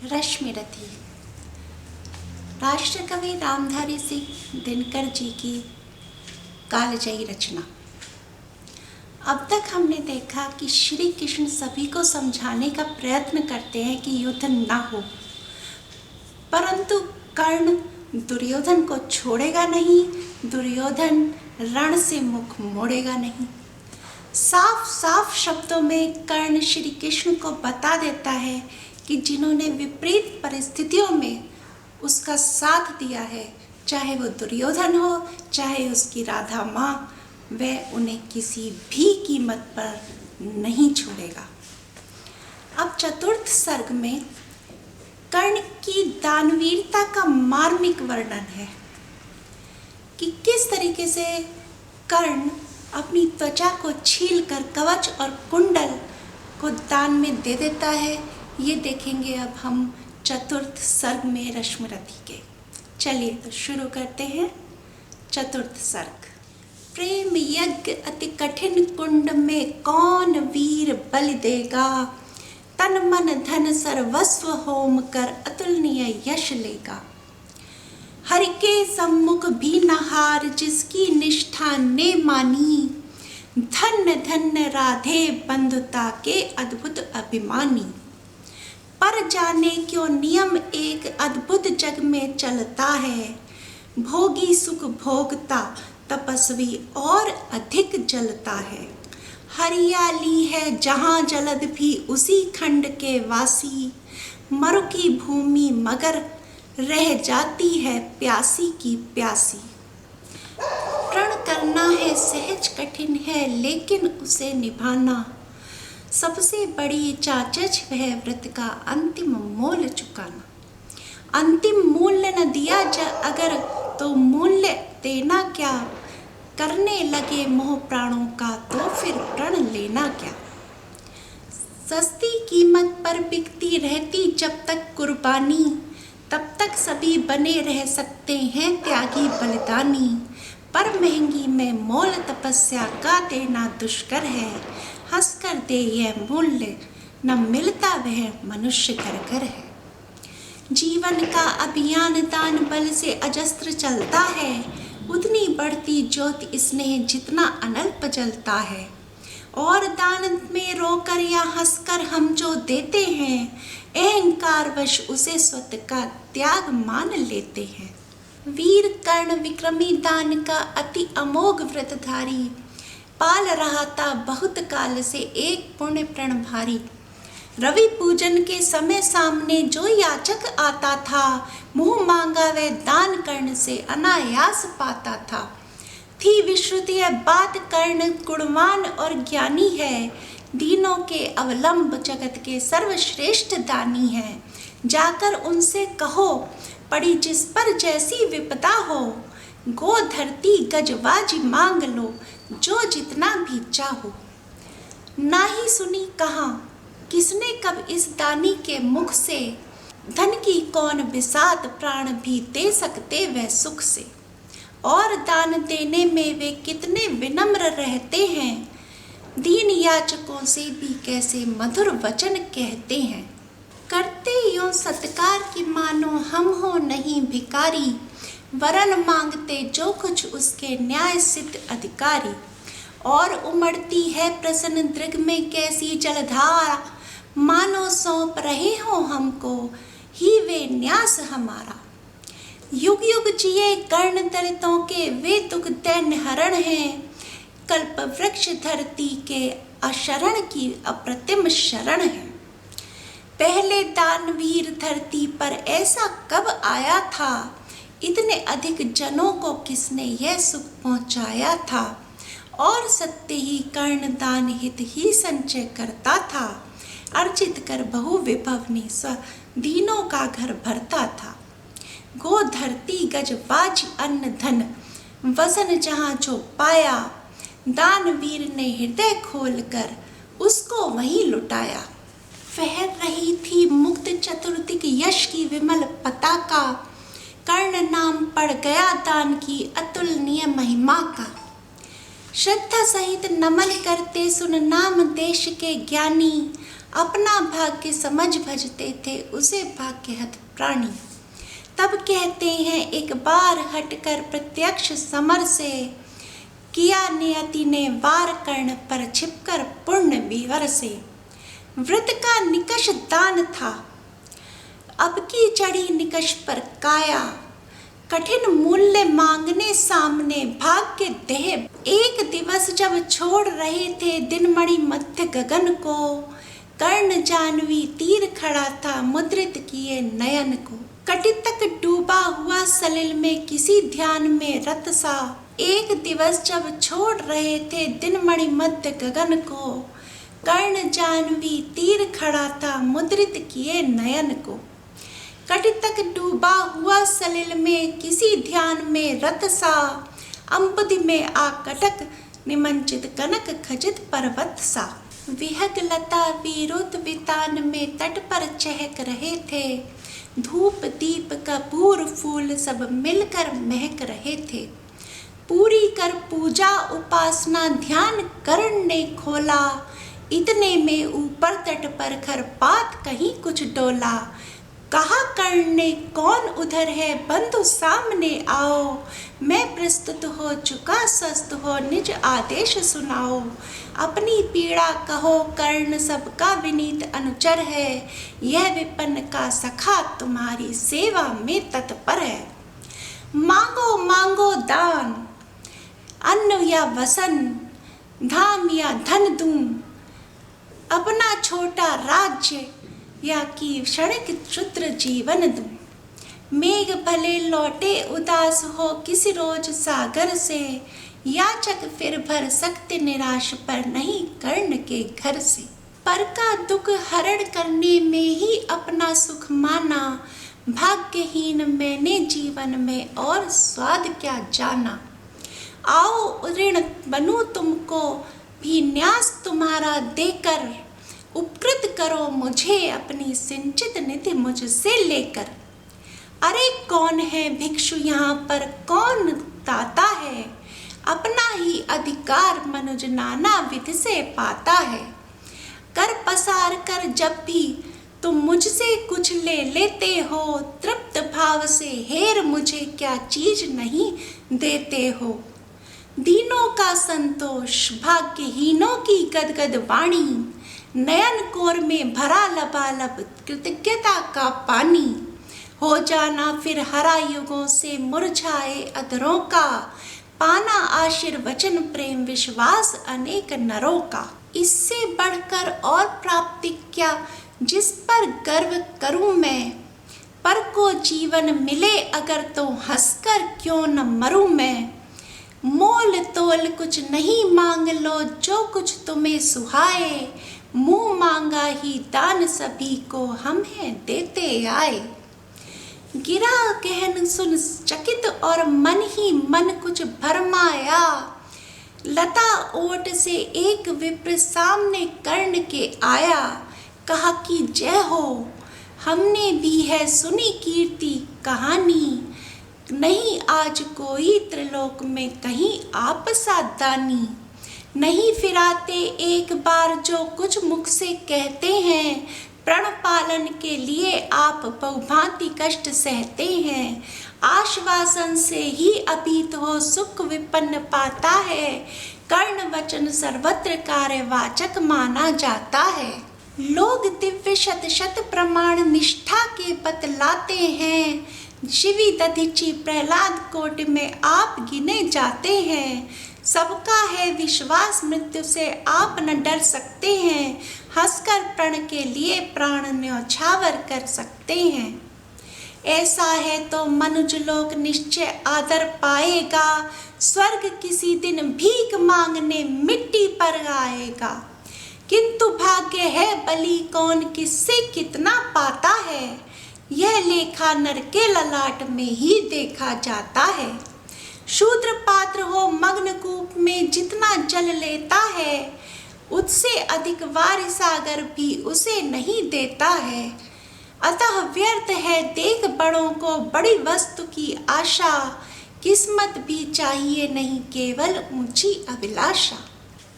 रश्मिरथी। राष्ट्रकवि रामधारी सिंह दिनकर जी की कालजयी रचना। अब तक हमने देखा कि श्री कृष्ण सभी को समझाने का प्रयत्न करते हैं कि युद्ध ना हो, परंतु कर्ण दुर्योधन को छोड़ेगा नहीं, दुर्योधन रण से मुख मोड़ेगा नहीं। साफ साफ शब्दों में कर्ण श्री कृष्ण को बता देता है कि जिन्होंने विपरीत परिस्थितियों में उसका साथ दिया है, चाहे वो दुर्योधन हो चाहे उसकी राधा माँ, वह उन्हें किसी भी कीमत पर नहीं छोड़ेगा। अब चतुर्थ सर्ग में कर्ण की दानवीरता का मार्मिक वर्णन है कि किस तरीके से कर्ण अपनी त्वचा को छीलकर कवच और कुंडल को दान में दे देता है। ये देखेंगे अब हम चतुर्थ सर्ग में रश्मिरथी के। चलिए तो शुरू करते हैं चतुर्थ सर्ग। प्रेम यज्ञ अति कठिन कुंड में कौन वीर बलि देगा, तन मन धन सर्वस्व होम कर अतुलनीय यश लेगा। हरि के सम्मुख भी न हार जिसकी निष्ठा ने मानी, धन्य धन्य राधे बंधुता के अद्भुत अभिमानी। पर जाने क्यों नियम एक अद्भुत जग में चलता है, भोगी सुख भोगता तपस्वी और अधिक जलता है। हरियाली है जहाँ जलद भी उसी खंड के वासी, मरु की भूमि मगर रह जाती है प्यासी की प्यासी। प्रण करना है सहज कठिन है लेकिन उसे निभाना, सबसे बड़ी चाचज वह व्रत का अंतिम मोल चुकाना। अंतिम मूल्य न दिया अगर तो मूल्य देना क्या, करने लगे मोह प्राणों का तो फिर प्रण लेना क्या। सस्ती कीमत पर बिकती रहती जब तक कुर्बानी, तब तक सभी बने रह सकते हैं त्यागी बलिदानी। पर महंगी में मोल तपस्या का देना दुष्कर है, हंसकर दे यह मूल्य न मिलता वह मनुष्य घर घर है। जीवन का अभियान दान बल से अजस्त्र चलता है, उतनी बढ़ती ज्योति स्नेह जितना अनल्प जलता है। और दान में रोकर या हंसकर हम जो देते हैं, अहंकारवश उसे स्वत का त्याग मान लेते हैं। वीर कर्ण विक्रमी दान का अति अमोघ व्रतधारी, पाल रहा था बहुत काल से एक पुण्य प्रण भारी। रवि पूजन के समय सामने जो याचक आता था, मुंह मांगा वह दान कर्ण से अनायास पाता था। थी विश्रुति यह बात कर्ण गुणवान और ज्ञानी है, दीनों के अवलंब जगत के सर्वश्रेष्ठ दानी है। जाकर उनसे कहो पड़ी जिस पर जैसी विपदा हो, गो धरती गजबाजी मांग लो जो जितना भी चाहो। ना ही सुनी कहा किसने कब इस दानी के मुख से, धन की कौन बिसात प्राण भी दे सकते वह सुख से। और दान देने में वे कितने विनम्र रहते हैं, दीन याचकों से भी कैसे मधुर वचन कहते हैं। करते यूं सत्कार की मानो हम हो नहीं भिकारी, वरन मांगते जो कुछ उसके न्याय सिद्ध अधिकारी। और उमड़ती है प्रसन्न दृग में कैसी जलधारा, मानो सौंप रहे हो हमको ही वे न्यास हमारा। युग युग जिए कर्ण दलितों के वे दुख दैन्य हरण हैं, कल्प वृक्ष धरती के अशरण की अप्रतिम शरण है। पहले दानवीर धरती पर ऐसा कब आया था, इतने अधिक जनों को किसने यह सुख पहुंचाया था। और सत्य ही कर्ण दान हित ही संचय करता था, अर्जित कर बहु विभवनी स्व दीनों का घर भरता था। गो धरती गजबाज अन्न धन वसन जहाँ जो पाया, दानवीर ने हृदय खोल कर उसको वहीं लुटाया। फहर रही थी मुक्त चतुर्दिक यश की विमल पताका, कर्ण नाम पड़ गया दान की अतुलनीय महिमा का। श्रद्धा सहित नमन करते सुन नाम देश के ज्ञानी, अपना भाग्य समझ भजते थे उसे भाग्यहत प्राणी। तब कहते हैं एक बार हटकर प्रत्यक्ष समर से, किया नियति ने वार कर्ण पर छिपकर पुण्य विवर से। व्रत का निकष दान था, अब की चढ़ी निकष पर काया, कठिन मूल्य मांगने सामने भाग्य देह। एक दिवस जब छोड़ रहे थे दिनमणि मध्य गगन को, कर्ण जानवी तीर खड़ा था मुद्रित किए नयन को। कटि तक डूबा हुआ सलिल में किसी ध्यान में रत सा, एक दिवस जब छोड़ रहे थे दिनमणि मध्य गगन को, कर्ण जानवी तीर खड़ा था मुद्रित किए नयन को। कटि तक डूबा हुआ सलिल में किसी ध्यान में रत सा, अम्बुदि में आकटक निमंचित कनक खचित पर्वत सा। विहग लता वीरुत वितान में तट पर चहक रहे थे, धूप दीप कपूर फूल सब मिलकर महक रहे थे। पूरी कर पूजा उपासना ध्यान कर्ण ने खोला, इतने में ऊपर तट पर खरपात कहीं कुछ डोला। कहा कर्ण ने कौन उधर है बंधु सामने आओ, मैं प्रस्तुत हो चुका स्वस्थ हो निज आदेश सुनाओ। अपनी पीड़ा कहो कर्ण सबका विनीत अनुचर है, यह विपन्न का सखा तुम्हारी सेवा में तत्पर है। मांगो मांगो दान, अन्न या वसन, धाम या धन दूं, अपना छोटा राज्य या कि क्षणिक क्षुद्र जीवन दूं। मेघ भले लौटे उदास हो किसी रोज सागर से, याचक फिर भर सकते निराश पर नहीं कर्ण के घर से। पर का दुख हरण करने में ही अपना सुख माना, भाग्यहीन मैंने जीवन में और स्वाद क्या जाना। आओ ऋण बनूं तुमको भी न्यास तुम्हारा देकर, उपकृत करो मुझे अपनी सिंचित निधि मुझसे लेकर। अरे कौन है भिक्षु यहाँ पर कौन दाता है, अपना ही अधिकार मनुज नाना विधि से पाता है। कर पसार कर जब भी तुम मुझसे कुछ ले लेते हो, तृप्त भाव से हेर मुझे क्या चीज नहीं देते हो। दीनों का संतोष भाग्यहीनों की गदगद वाणी, नयन कोर में भरा लबालब कृतज्ञता का पानी। हो जाना फिर हरा युगों से मुरझाए अधरों का, पाना आशीर्वचन प्रेम विश्वास अनेक नरों का। इससे बढ़कर और प्राप्ति क्या जिस पर गर्व करूं मैं, पर को जीवन मिले अगर तो हंसकर क्यों न मरूं मैं। मोल तोल कुछ नहीं मांग लो जो कुछ तुम्हें सुहाए, मुंह मांगा ही दान सभी को हम हैं देते आए। गिरा गहन सुन चकित और मन ही मन कुछ भरमाया, लता ओट से एक विप्र सामने कर्ण के आया। कहा कि जय हो, हमने भी है सुनी कीर्ति कहानी, नहीं आज कोई त्रिलोक में कहीं आप सा दानी। नहीं फिराते एक बार जो कुछ मुख से कहते हैं, प्रण पालन के लिए आप बहुभांति कष्ट सहते हैं। आश्वासन से ही अभीत हो सुख विपन्न पाता है, कर्ण वचन सर्वत्र कार्यवाचक माना जाता है। लोग दिव्य शत शत प्रमाण निष्ठा के बतलाते हैं, शिवी दधीचि प्रहलाद कोट में आप गिने जाते हैं। सबका है विश्वास मृत्यु से आप न डर सकते हैं, हंसकर प्रण के लिए प्राण न्यौछावर कर सकते हैं। ऐसा है तो मनुज लोक निश्चय आदर पाएगा, स्वर्ग किसी दिन भीख मांगने मिट्टी पर आएगा। किंतु भाग्य है बलि कौन किससे कितना पाता है, यह लेखा नर के ललाट में ही देखा जाता है। शूद्र पात्र हो मग्न कूप में जितना जल लेता है, उससे अधिक वारि सागर भी उसे नहीं देता है। अतः व्यर्थ है देख बड़ों को बड़ी वस्तु की आशा, किस्मत भी चाहिए नहीं केवल ऊंची अभिलाषा।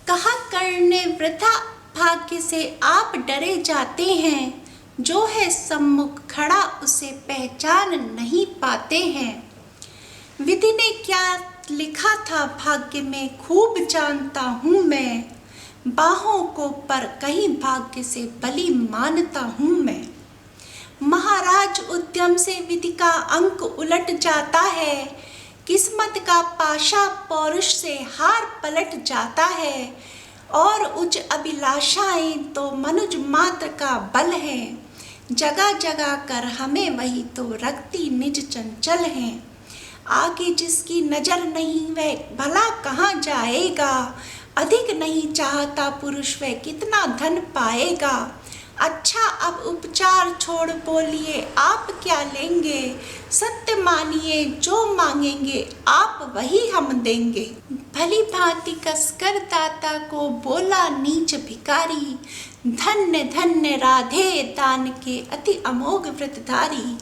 कहा कर्ण ने वृथा भाग्य से आप डरे जाते हैं, जो है सम्मुख खड़ा उसे पहचान नहीं पाते हैं। विधि ने क्या लिखा था भाग्य में खूब जानता हूँ मैं, बाहों को पर कहीं भाग्य से बलि मानता हूँ मैं। महाराज उद्यम से विधि का अंक उलट जाता है, किस्मत का पाशा पौरुष से हार पलट जाता है, और उच्च अभिलाषाएं तो मनुज मात्र का बल है, जगह जगह कर हमें वही तो रखती निज चंचल है। आगे जिसकी नजर नहीं वह भला कहाँ जाएगा, अधिक नहीं चाहता पुरुष वह कितना धन पाएगा। अच्छा अब उपचार छोड़ बोलिए आप क्या लेंगे, सत्य मानिए जो मांगेंगे आप वही हम देंगे। भली भांति कसकर दाता को बोला नीच भिखारी, धन्य धन्य राधे दान के अति अमोघ व्रतधारी।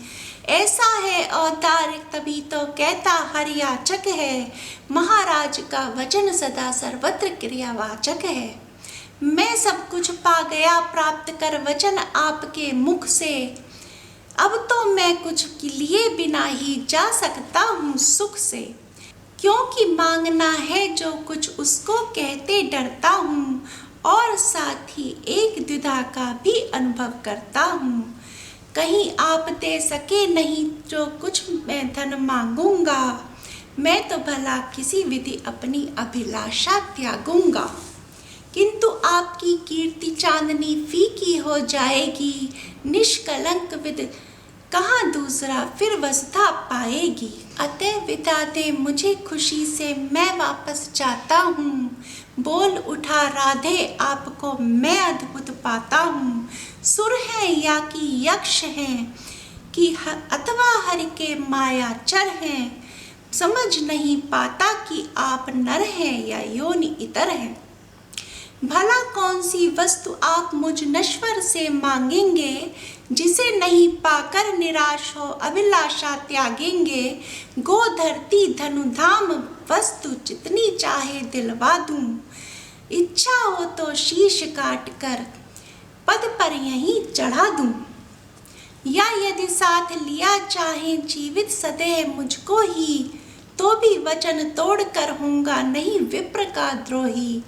ऐसा है अवतार तभी तो कहता हरियाचक है, महाराज का वचन सदा सर्वत्र क्रियावाचक है। मैं सब कुछ पा गया प्राप्त कर वचन आपके मुख से, अब तो मैं कुछ के लिए बिना ही जा सकता हूँ सुख से। क्योंकि मांगना है जो कुछ उसको कहते डरता हूँ, और साथ ही एक द्विधा का भी अनुभव करता हूँ। कहीं आप दे सके नहीं जो कुछ मैं धन मांगूंगा, मैं तो भला किसी विधि अपनी अभिलाषा त्यागूंगा। किंतु आपकी कीर्ति चांदनी फीकी हो जाएगी, निष्कलंक विधि कहाँ दूसरा फिर वसुधा पाएगी। अतः विदा दे मुझे खुशी से मैं वापस जाता हूँ, बोल उठा राधे आपको मैं अद्भुत पाता हूँ। सुर हैं या कि यक्ष हैं कि अथवा हरि के मायाचर हैं, समझ नहीं पाता कि आप नर हैं या योनि इतर हैं। भला कौन सी वस्तु आप मुझ नश्वर से मांगेंगे, जिसे नहीं पाकर निराश हो अभिलाषा त्यागेंगे। गो धरती धनुधाम वस्तु जितनी चाहे दिलवा दूं, इच्छा हो तो शीश काट कर पद पर यहीं चढ़ा दूं। या यदि साथ लिया चाहे जीवित सदैव मुझको ही, तो भी वचन तोड़ कर होऊंगा नहीं विप्र का द्रोही।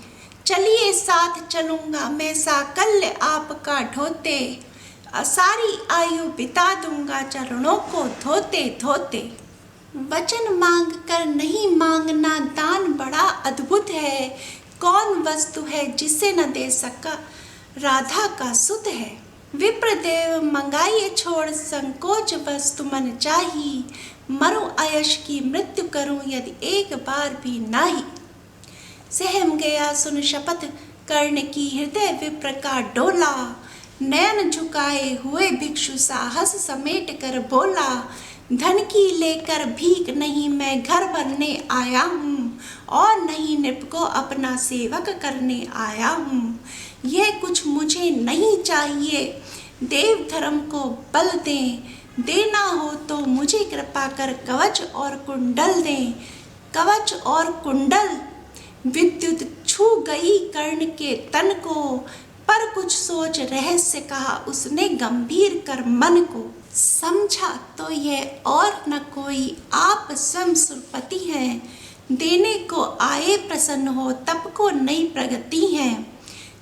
चलिए साथ चलूंगा मैं साकल्य आपका ढोते, सारी आयु बिता दूंगा चरणों को धोते धोते। वचन मांग कर नहीं मांगना दान बड़ा अद्भुत है, कौन वस्तु है जिसे न दे सका राधा का सुत है। विप्रदेव मंगाइए छोड़ संकोच वस्तु मन चाही, मरूं अयश की मृत्यु करूं यदि एक बार भी नाही। सहम गया सुन शपथ कर्ण की हृदय विप्र का डोला, नयन झुकाए हुए भिक्षु साहस समेट कर बोला। धन की लेकर भीख नहीं मैं घर भरने आया हूँ, और नहीं नृप को अपना सेवक करने आया हूँ। यह कुछ मुझे नहीं चाहिए, देव धर्म को बल दें, देना हो तो मुझे कृपा कर कवच और कुंडल दें। कवच और कुंडल विद्युत छू गई कर्ण के तन को, पर कुछ सोच रहस्य कहा उसने गंभीर कर मन को। समझा तो यह और न कोई आप स्वयं सुरपति हैं, देने को आए प्रसन्न हो तप को नई प्रगति है।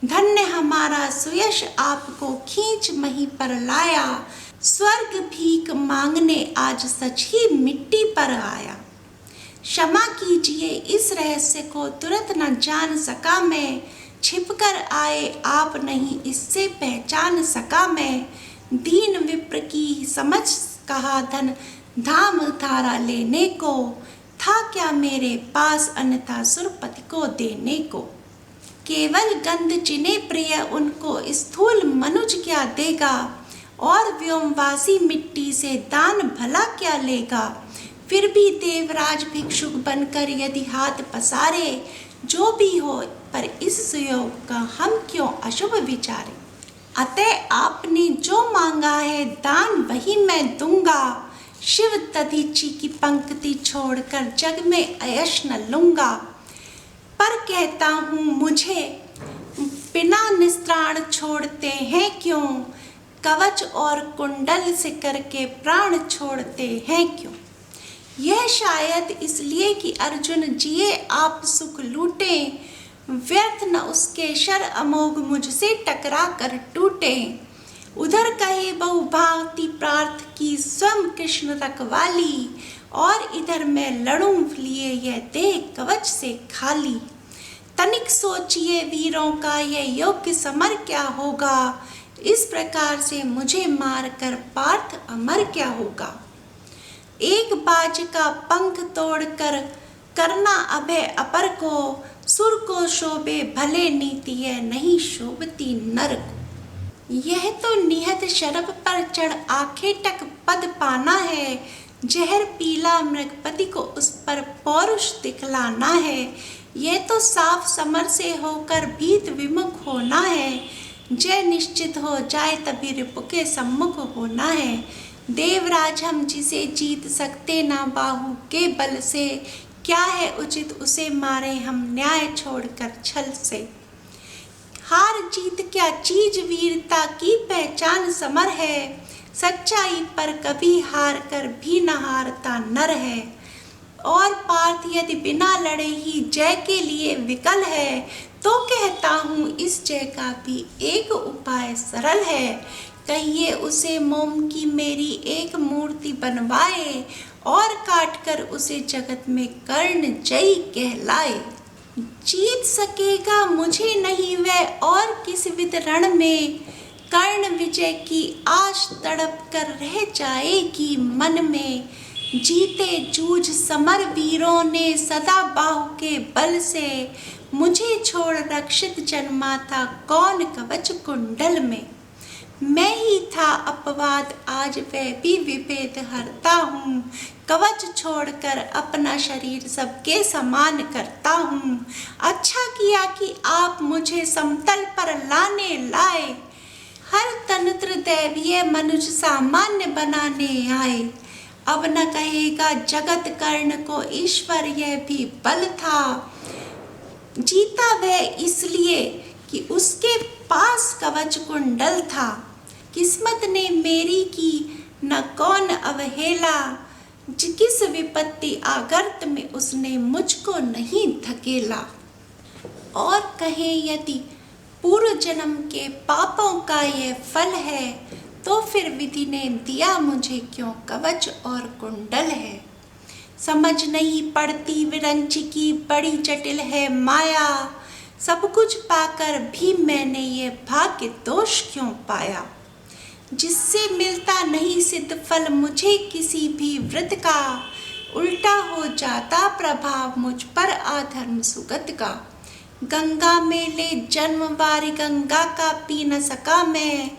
धन्य हमारा सुयश आपको खींच मही पर लाया, स्वर्ग भीख मांगने आज सच ही मिट्टी पर आया। क्षमा कीजिए इस रहस्य को तुरंत न जान सका मैं, छिपकर आए आप नहीं इससे पहचान सका मैं। दीन विप्र की समझ कहा धन धाम धारा लेने को, था क्या मेरे पास अन्यथा सुरपति को देने को। केवल गंध जिने प्रिय उनको स्थूल मनुज क्या देगा, और व्योमवासी मिट्टी से दान भला क्या लेगा। फिर भी देवराज भिक्षुक बनकर यदि हाथ पसारे, जो भी हो पर इस सुयोग का हम क्यों अशुभ विचारे। अतः आपने जो मांगा है दान वही मैं दूंगा, शिव दधीची की पंक्ति छोड़कर जग में अयश न लूंगा। पर कहता हूँ मुझे बिना निस्त्राण छोड़ते हैं क्यों, कवच और कुंडल से करके प्राण छोड़ते हैं क्यों। यह शायद इसलिए कि अर्जुन जिए आप सुख लूटे, व्यर्थ न उसके शर अमोघ मुझसे टकरा कर टूटे। उधर कहे बहुभांति प्रार्थ की स्वयं कृष्ण रखवाली, और इधर मैं लड़ूं लिए यह देह कवच से खाली। तनिक सोचिए वीरों का यह योग्य समर क्या होगा, इस प्रकार से मुझे मार कर पार्थ अमर क्या होगा। एक बाज का पंख तोड़कर करना अभय अपर को, सुर को शोभे भले नीति है नहीं शोभती नर को। यह तो निहत शरब पर चढ़ आखे टक पद पाना है, जहर पीला मृगपति को उस पर पौरुष दिखलाना है। यह तो साफ समर से होकर भीत विमुख होना है, जय निश्चित हो जाए तभी रिपु के सम्मुख होना है। देवराज हम जिसे जीत सकते ना बाहु के बल से, क्या है उचित उसे मारे हम न्याय छोड़कर छल से। हार जीत क्या चीज वीरता की पहचान समर है, सच्चाई पर कभी हार कर भी न हारता नर है। और पार्थ यदि बिना लड़े ही जय के लिए विकल है, तो कहता हूँ इस जय का भी एक उपाय सरल है। कहिए उसे मोम की मेरी एक मूर्ति बनवाए, और काट कर उसे जगत में कर्ण जयी कहलाए। जीत सकेगा मुझे नहीं वह और किस विद रण में, कर्ण विजय की आश तड़प कर रह जाएगी मन में। जीते जूझ समर वीरों ने सदा बाहु के बल से, मुझे छोड़ रक्षित जन्मा था कौन कवच कुंडल में। मैं ही था अपवाद आज वह भी विभेद हरता हूँ, कवच छोड़कर अपना शरीर सबके समान करता हूँ। अच्छा किया कि आप मुझे समतल पर लाने लाए, हर तंत्र दैवीय मनुष्य सामान्य बनाने आए। अब न कहेगा जगत कर्ण को ईश्वर यह भी बल था, जीता वह इसलिए कि उसके पास कवच कुंडल था। किस्मत ने मेरी की न कौन अवहेला, किस विपत्ति आगर्त में उसने मुझको नहीं धकेला। और कहे यदि पूर्व जन्म के पापों का यह फल है, तो फिर विधि ने दिया मुझे क्यों कवच और कुंडल है। समझ नहीं पड़ती विरंच की बड़ी जटिल है माया, सब कुछ पाकर भी मैंने ये भाग्य दोष क्यों पाया। जिससे मिलता नहीं सिद्ध फल मुझे किसी भी व्रत का, उल्टा हो जाता प्रभाव मुझ पर आधर्म सुगत का। गंगा में ले जन्म वारी गंगा का पी न सका मैं,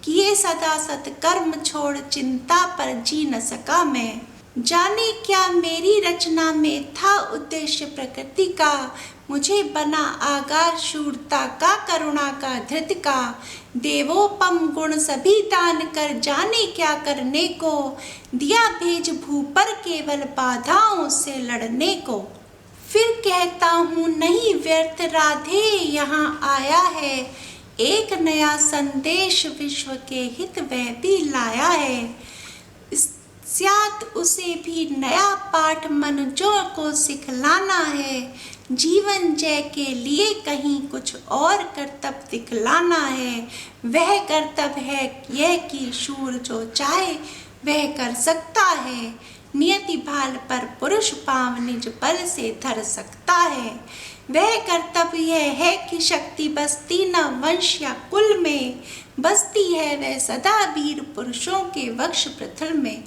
किए सदा सत्कर्म छोड़ चिंता पर जी न सका मैं। जाने क्या मेरी रचना में था उद्देश्य प्रकृति का, मुझे बना आगार शूरता का करुणा का धृत का। देवोपम गुण सभी दान कर जाने क्या करने को, दिया भेज भू पर केवल बाधाओं से लड़ने को। फिर कहता हूँ नहीं व्यर्थ राधे यहाँ आया है, एक नया संदेश विश्व के हित वह भी लाया है। स्यात उसे भी नया पाठ मनुजों को सिखलाना है, जीवन जय के लिए कहीं कुछ और कर्तव्य दिखलाना है। वह कर्तव्य है यह कि शूर जो चाहे वह कर सकता है, नियति भाल पर पुरुष पांव निज बल से धर सकता है। वह कर्तव्य यह है कि शक्ति बसती न वंश या कुल में, बसती है वह सदा वीर पुरुषों के वक्ष पृथुल में।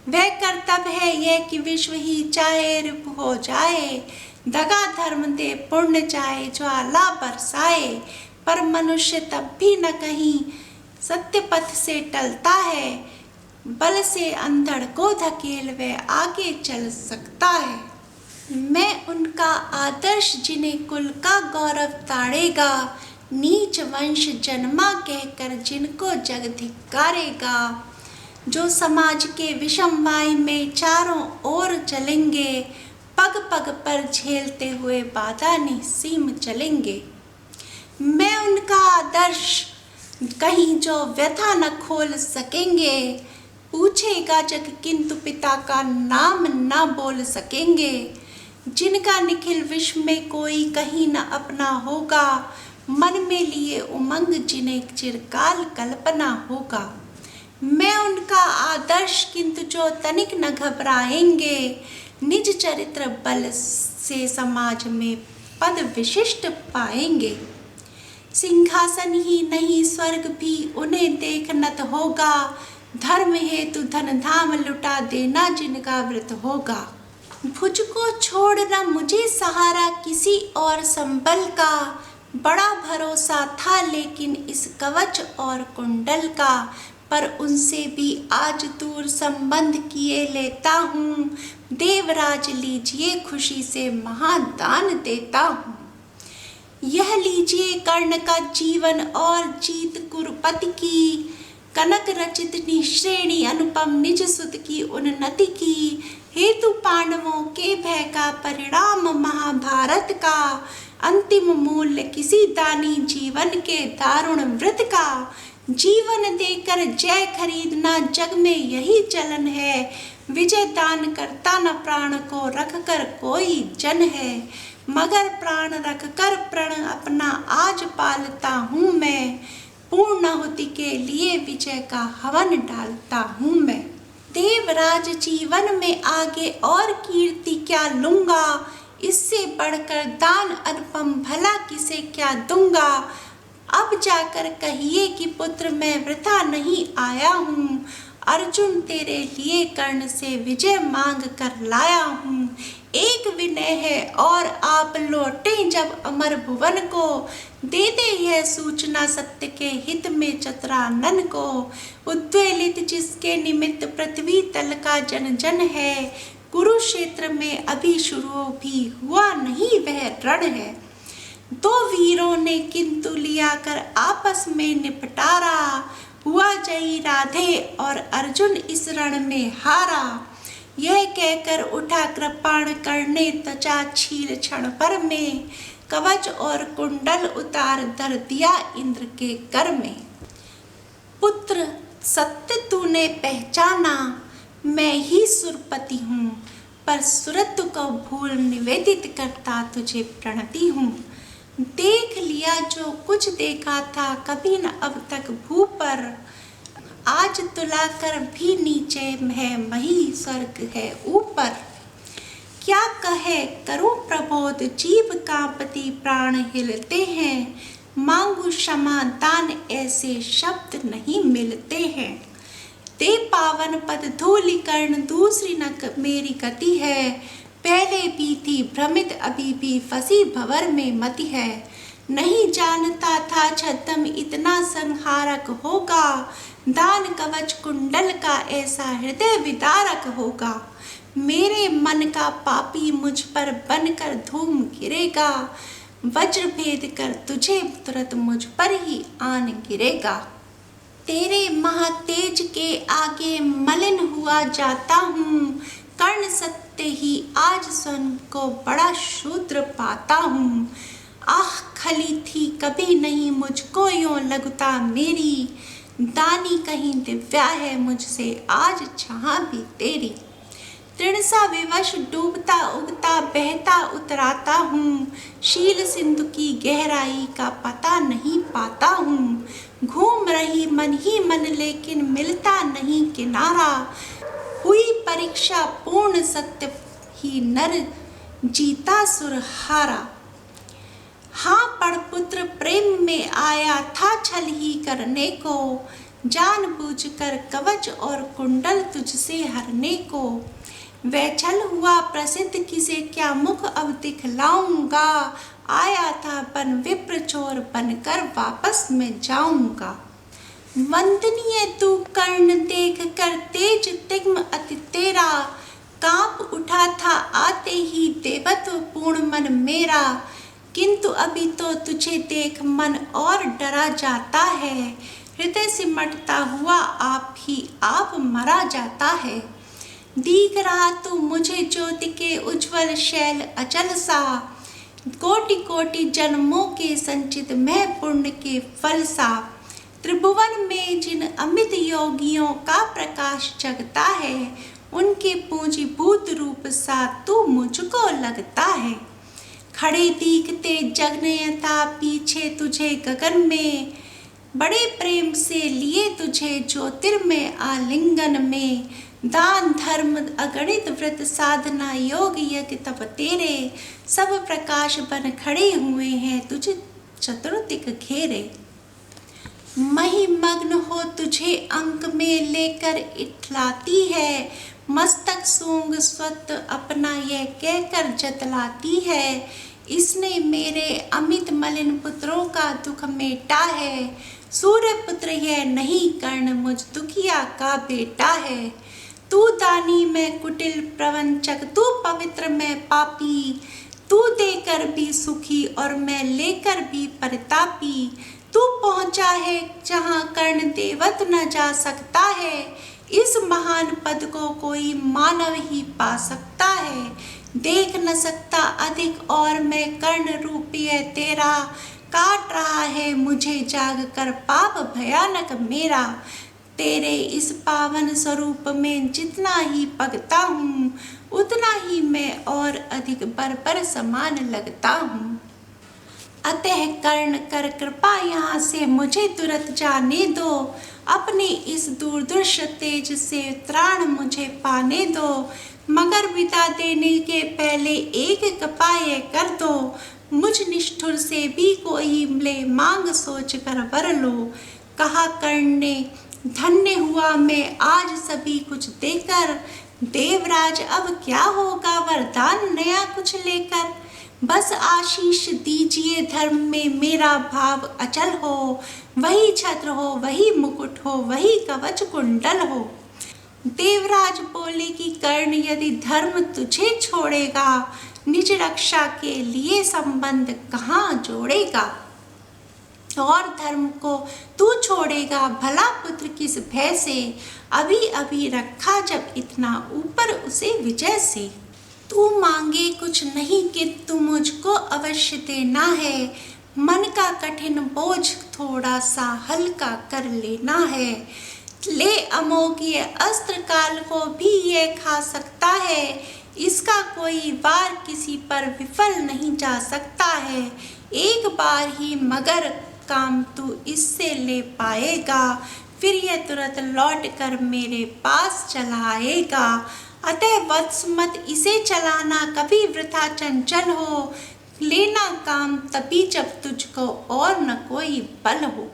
वह कर्तव्य है यह कि विश्व ही चाहे रिपु हो जाए, दगा धर्म दे पुण्य चाहे ज्वाला बरसाए। पर मनुष्य तब भी न कहीं सत्य पथ से टलता है, बल से अंधड़ को धकेल वह आगे चल सकता है। मैं उनका आदर्श जिन्हें कुल का गौरव ताड़ेगा, नीच वंश जन्मा कहकर जिनको जग धिक्कारेगा। जो समाज के विषम वाई में चारों ओर चलेंगे, पग पग पर झेलते हुए बाधा निस्सीम चलेंगे। मैं उनका आदर्श कहीं जो व्यथा न खोल सकेंगे, पूछेगा जग किंतु पिता का नाम न बोल सकेंगे। जिनका निखिल विश्व में कोई कहीं न अपना होगा, मन में लिए उमंग जिन्हें चिरकाल कल्पना होगा। मैं उनका आदर्श किंतु जो तनिक न घबराएंगे, निज चरित्र बल से समाज में पद विशिष्ट पाएंगे। सिंहासन ही नहीं स्वर्ग भी उन्हें देखनत होगा, धर्म हेतु धन धाम लुटा देना जिनका व्रत होगा। भुज को छोड़ न मुझे सहारा किसी और संबल का, बड़ा भरोसा था लेकिन इस कवच और कुंडल का। पर उनसे भी आज दूर संबंध किए लेता हूँ, देवराज लीजिए खुशी से महादान देता हूँ। यह लीजिए कर्ण का जीवन और जीत कुरुपति की, कनक रचित निश्रेणी अनुपम निज सुत की उन्नति की। हेतु पांडवों के भय का परिणाम महाभारत का, अंतिम मूल्य किसी दानी जीवन के दारुण व्रत का। जीवन देकर जय खरीदना जग में यही चलन है, विजय दान करता न प्राण को रख कर कोई जन है। मगर प्राण रख कर प्रण अपना आज पालता हूँ मैं, पूर्णाहुति के लिए विजय का हवन डालता हूँ मैं। देवराज जीवन में आगे और कीर्ति क्या लूंगा, इससे बढ़कर दान अनुपम भला किसे क्या दूंगा। अब जाकर कहिए कि पुत्र मैं वृथा नहीं आया हूँ, अर्जुन तेरे लिए कर्ण से विजय मांग कर लाया हूँ। एक विनय है और आप लौटे जब अमर भुवन को, दे दे यह सूचना सत्य के हित में चतुरानन को। उद्वेलित जिसके निमित्त पृथ्वी तल का जन जन है, कुरुक्षेत्र में अभी शुरू भी हुआ नहीं वह रण है। दो वीरों ने किंतु लिया कर आपस में निपटारा, हुआ जयी राधे और अर्जुन इस रण में हारा। यह कहकर उठा कृपाण करने त्वचा छील क्षण भर में, कवच और कुंडल उतार धर दिया इंद्र के कर में। पुत्र सत्य तूने पहचाना, मैं ही सुरपति हूँ, पर सुरत को भूल निवेदित करता तुझे प्रणति हूँ। देख लिया जो कुछ देखा था कभी न अब तक भू पर, आज तुला कर भी नीचे है मही स्वर्ग है ऊपर। क्या कहे करूं प्रबोध जीव कांपती प्राण हिलते हैं, मांगू क्षमा दान ऐसे शब्द नहीं मिलते हैं। दे पावन पद धूलि कर्ण दूसरी न मेरी गति है, पहले भी थी भ्रमित अभी भी फंसी भंवर में मति है। नहीं जानता था छद्म इतना संहारक होगा, दान कवच कुंडल का ऐसा हृदय विदारक होगा। मेरे मन का पापी मुझ पर बनकर धूम गिरेगा, वज्र भेद कर तुझे तुरंत मुझ पर ही आन गिरेगा। तेरे महातेज के आगे मलिन हुआ जाता हूँ, कर्ण सत्य ही आज स्वयं को बड़ा शूद्र पाता हूँ। आह खली थी कभी नहीं मुझको यों लगता मेरी, दानी कहीं दिव्या है मुझसे आज जहाँ भी तेरी। तृणसा विवश डूबता उगता बहता उतराता हूँ, शील सिंधु की गहराई का पता नहीं पाता हूँ। घूम रही मन ही मन लेकिन मिलता नहीं किनारा, हुई परीक्षा पूर्ण सत्य ही नर जीता सुर हारा। हाँ पड़पुत्र प्रेम में आया था छल ही करने को, जानबूझकर कवच और कुंडल तुझसे हरने को। वह छल हुआ प्रसिद्ध किसे क्या मुख अब दिखलाऊंगा, आया था बन विप्र चोर बनकर वापस मैं जाऊंगा। वंदनीय तू कर्ण देख कर तेज तिग्म अति तेरा, कांप उठा था आते ही देवत्व पूर्ण मन मेरा। किंतु अभी तो तुझे देख मन और डरा जाता है, हृदय सिमटता हुआ आप ही आप मरा जाता है। दीख रहा तू मुझे ज्योति के उज्जवल शैल अचल सा, कोटि कोटि जन्मों के संचित मैं पुण्य के फल सा, त्रिभुवन में जिन अमित योगियों का प्रकाश जगता है, उनके पूंजीभूत रूप सा तू मुझको लगता है। खड़े दिखते जगन्यता पीछे तुझे गगन में, बड़े प्रेम से लिए तुझे ज्योतिर्मय आलिंगन में। दान धर्म अगणित व्रत साधना योग यज्ञ तप तेरे, सब प्रकाश बन खड़े हुए हैं तुझ चतुर्दिक घेरे। मही मग्न हो तुझे अंक में लेकर इठलाती है, मस्तक सूंग स्वत अपना यह कहकर जतलाती है। इसने मेरे अमित मलिन पुत्रों का दुख मेटा है, सूर्य पुत्र यह नहीं कर्ण मुझ दुखिया का बेटा है। तू दानी मैं कुटिल प्रवंचक, तू पवित्र मैं पापी, तू देकर भी सुखी और मैं लेकर भी परितापी। तू पहुँचा है जहाँ कर्ण देवत न जा सकता है, इस महान पद को कोई मानव ही पा सकता है। देख न सकता अधिक और मैं कर्ण रूपी है तेरा, काट रहा है मुझे जाग कर पाप भयानक मेरा। तेरे इस पावन स्वरूप में जितना ही पगता हूँ, उतना ही मैं और अधिक बर्बर समान लगता हूँ। अतः कर्ण कर कृपा यहाँ से मुझे तुरंत जाने दो, अपने इस दूरदर्श तेज से त्राण मुझे पाने दो। मगर विदा देने के पहले एक कपाये कर दो, मुझ निष्ठुर से भी कोई ले मांग सोच कर वर लो। कहा कर्ण ने धन्य हुआ मैं आज सभी कुछ देकर, देवराज अब क्या होगा वरदान नया कुछ लेकर। बस आशीष दीजिए धर्म में मेरा भाव अचल हो, वही छत्र हो वही मुकुट हो वही कवच कुंडल हो। देवराज बोले कि कर्ण यदि धर्म तुझे छोड़ेगा, निज रक्षा के लिए संबंध कहाँ जोड़ेगा। और धर्म को तू छोड़ेगा भला पुत्र किस भय से, अभी अभी रखा जब इतना ऊपर उसे विजय से। तू मांगे कुछ नहीं कि तू मुझको अवश्य देना है, मन का कठिन बोझ थोड़ा सा हल्का कर लेना है। ले अमोघ ये अस्त्र काल को भी ये खा सकता है, इसका कोई वार किसी पर विफल नहीं जा सकता है। एक बार ही मगर काम तू इससे ले पाएगा, फिर यह तुरंत लौट कर मेरे पास चला आएगा। अतः वत्स मत इसे चलाना कभी वृथा चंचल हो, लेना काम तभी जब तुझको और न कोई बल हो।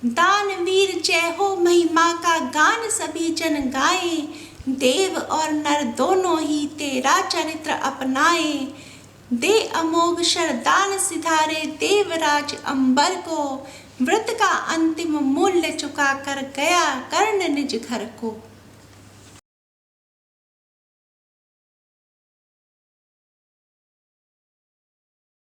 दानवीर जय हो महिमा का गान सभी जन गाए, देव और नर दोनों ही तेरा चरित्र अपनाए। दे अमोघ शरदान सिधारे देवराज अंबर को, व्रत का अंतिम मूल्य चुका कर गया कर्ण निज घर को।